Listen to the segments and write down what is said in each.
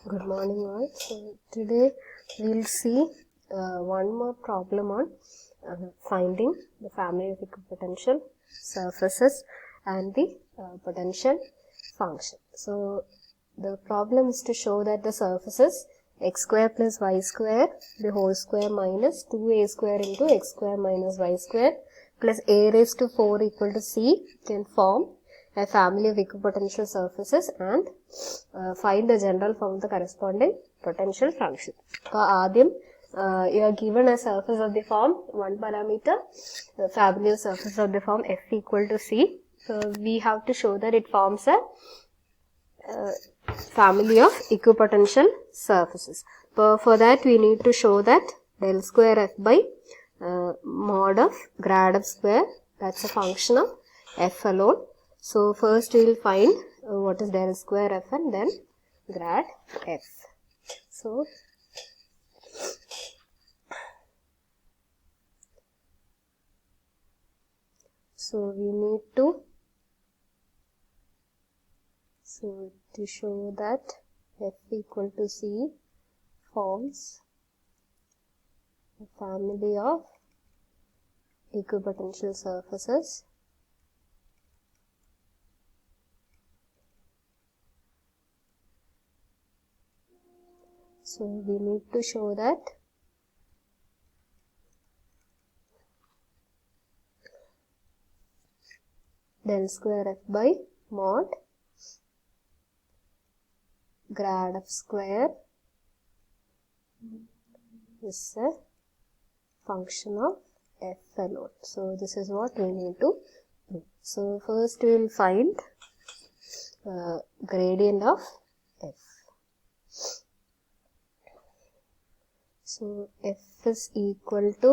Good morning all. So today we'll see one more problem on finding the family of equipotential surfaces and the potential function. So the problem is to show that the surfaces x square plus y square the whole square minus 2a square into x square minus y square plus a raised to 4 equal to c can form a family of equipotential surfaces and find the general form of the corresponding potential function. So, you are given a surface of the form 1 parameter, the family of surface of the form f equal to c. So, we have to show that it forms a family of equipotential surfaces. For that, we need to show that del square f by mod of grad f square, that's a function of f alone. So, first we will find what is del square f and then grad f. So, we need to show that f equal to c forms a family of equipotential surfaces So, we need to show that del square f by mod grad f square is a function of f alone. So, this is what we need to do. So, first we will find gradient of f. So, f is equal to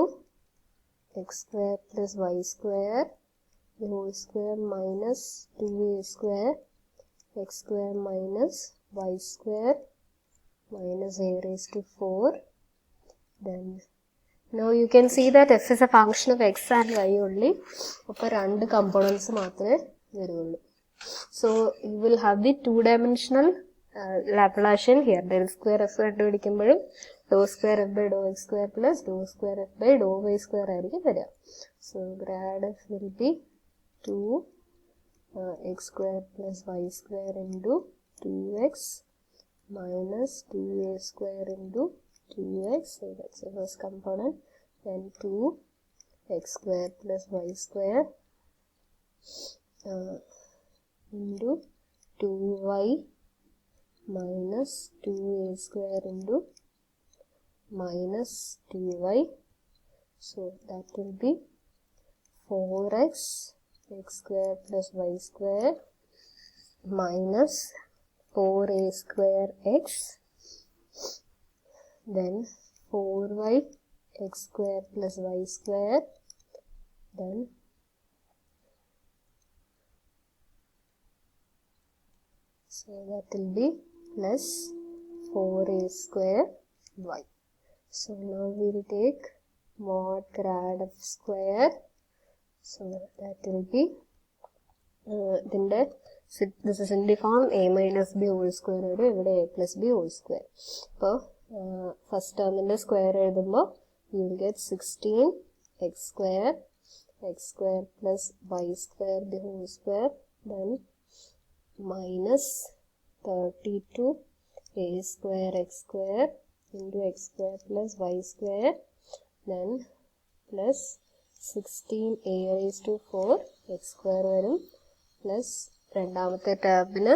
x square plus y square the whole square minus 2a square x square minus y square minus a raised to 4. Then now you can see that f is a function of x and y only. അപ്പോൾ രണ്ട് components മാത്രമേ വരുള്ളൂ. So you will have the two-dimensional Laplacian here. Del square f കണ്ടുപിടിക്കുമ്പോഴും dou square f by dou x square plus dou square f by dou y square ആയിരിക്കും വരിക. So grad f will be 2 x square plus y square into 2x minus 2a square into 2x. So that's the first component. Then 2 x square plus y square into 2y minus 2a square into minus 2y. So that will be 4x x square plus y square minus 4a square x, then 4y x square plus y square, then so that will be plus 4a square y. So now we will take mod grad f square. So that will be this is in the form a minus b whole square or a plus b whole square. So first term in the square you will get 16 x square plus y square the whole square, then minus 32 a square x square into x square plus y square, then plus 16 a raised to 4 x square varum plus രണ്ടാമത്തെ ടേമിന്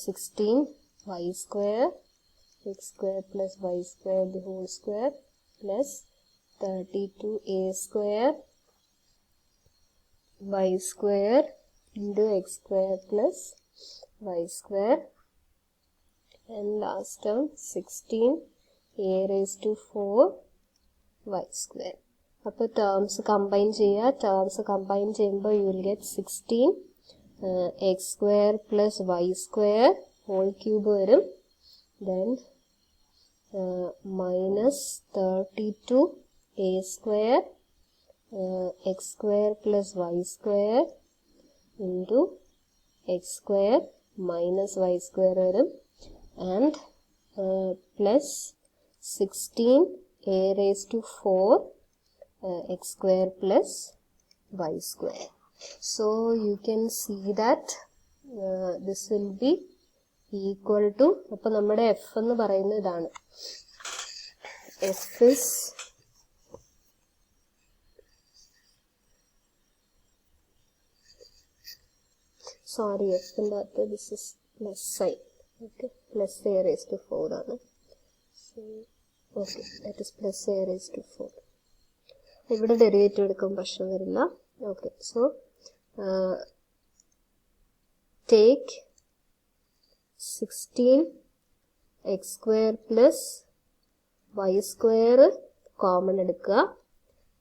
16 y square x square plus y square the whole square plus 32 a square y square into x square plus y square, and last term 16 a raised to 4 y square. അപ്പോൾ terms combine ചെയ്യുക. Terms combine ചെയ്യുമ്പോൾ you will get 16 X square plus Y square whole cube വരും, then minus 32 a square x square plus Y square into x square minus y square വരും, and plus 16 a raised to 4 x square plus y square. So you can see that this will be equal to, appo nammade f ennu parayunna idana, f is sorry f inde this is plus sign, okay, plus a raised to 4 aanu. So okay, that is plus a raised to 4. ഇവിടെ derivative എടുക്കാൻ പ്രശ്നം വരില്ല. Okay, so take 16 x square plus y square common എടുക്കുക.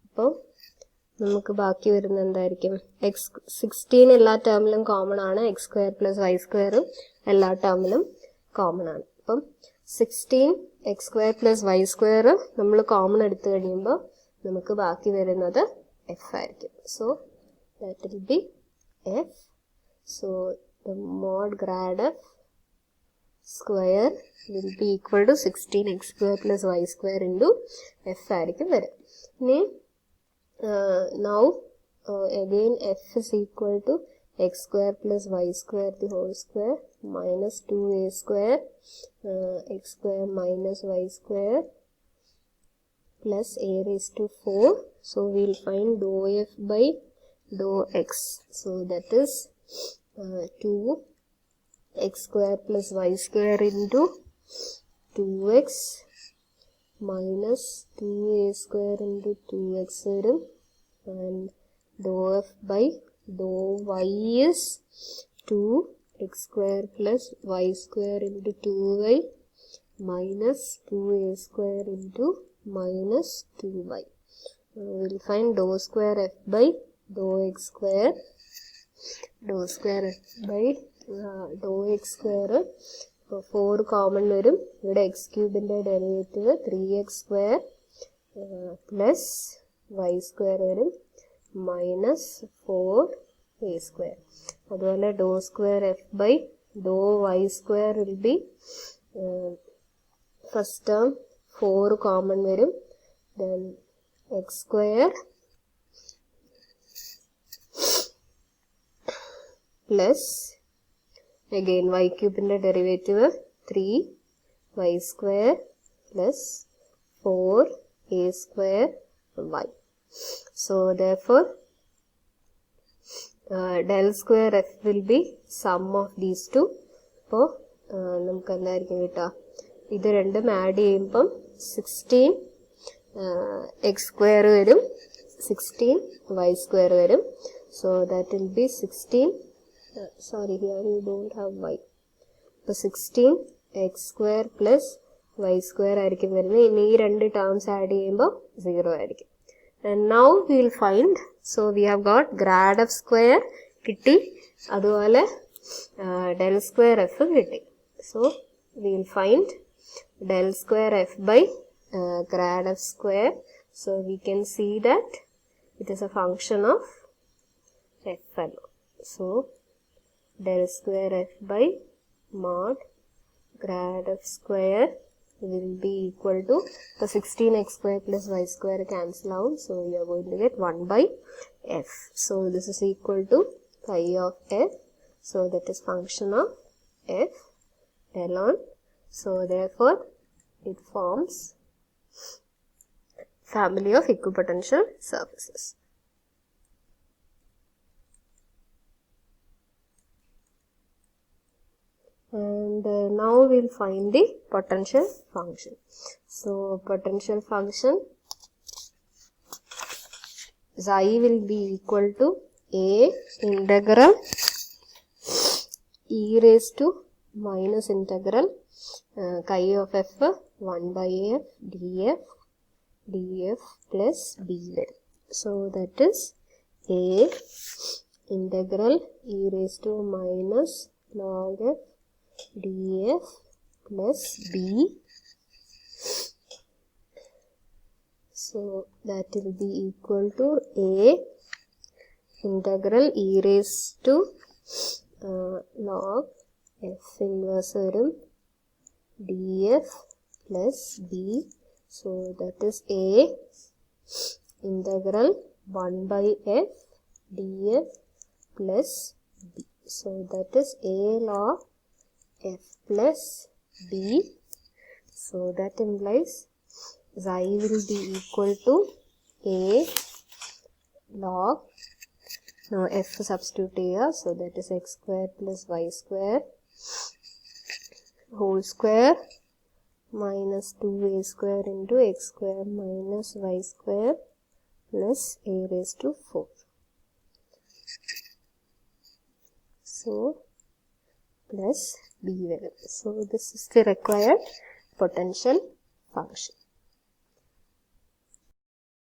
അപ്പോൾ നമുക്ക് ബാക്കി വരുന്ന എന്തായിരിക്കും? 16 എല്ലാ ടേമിലും കോമൺ ആണ്, എക്സ് സ്ക്വയർ പ്ലസ് വൈ സ്ക്വയറും എല്ലാ ടേമിലും കോമൺ ആണ്. അപ്പം 16 X square plus Y square നമ്മൾ കോമൺ എടുത്തു കഴിയുമ്പോൾ നമുക്ക് ബാക്കി വരുന്നത് എഫ് ആയിരിക്കും. So that will be F. So the mod grad F square will be equal to 16 X square plus Y square into F ആയിരിക്കും വരിക. ഇനി now again f is equal to x square plus y square the whole square minus 2a square x square minus y square plus a raised to 4. So we'll find dou f by dou x. So that is 2 x square plus y square into 2x minus 2a square into 2x and dou f by dou y is 2x square plus y square into 2y minus 2a square into minus 2y. We'll find dou square f by dou x square. Dou square f by dou x square 4 common വരും. ഇവിടെ x ക്യൂബിൻ്റെ derivative 3x square plus Y square വരും minus 4a square. അതുപോലെ do square f by do y square will be first term 4 common വരും, then x square plus again y cube in the derivative 3y square plus 4a square y. So therefore del square f will be sum of these two. അപ്പോൾ നമുക്ക് എന്തായിരിക്കും കിട്ടുക? ഇത് രണ്ടും add ചെയ്യുമ്പം 16 X square വരും, 16 y square വരും. So that will be 16 sorry here you don't have y. So 16 x square plus y square ആയിരിക്കും വരുന്നത്. ഇനി ഈ രണ്ട് ടേംസ് ആഡ് ചെയ്യുമ്പോൾ 0 ആയിരിക്കും. And now we will find, so we have got grad f square കിട്ടി, അതുപോലെ del square f കിട്ടി. So we will find del square f by grad f square. So we can see that it is a function of f alone. So del square f by mod grad f square will be equal to the 16x square plus y square cancel out. So we are going to get 1 by f. So this is equal to phi of f. So that is function of f alone. So therefore it forms family of equipotential surfaces. And now we'll find the potential function. So potential function xi will be equal to a integral e raised to minus integral chi of f 1 by f df plus b. So that is a integral e raised to minus log f df plus b. So that will be equal to a integral e raised to log f inverse varum df plus b. So that is a integral 1 by f df plus b. So that is a log f plus b. So that implies xi will be equal to a log, now f substitute here, so that is x square plus y square whole square minus 2a square into x square minus y square plus a raised to 4. So plus b value. So this is the required potential function.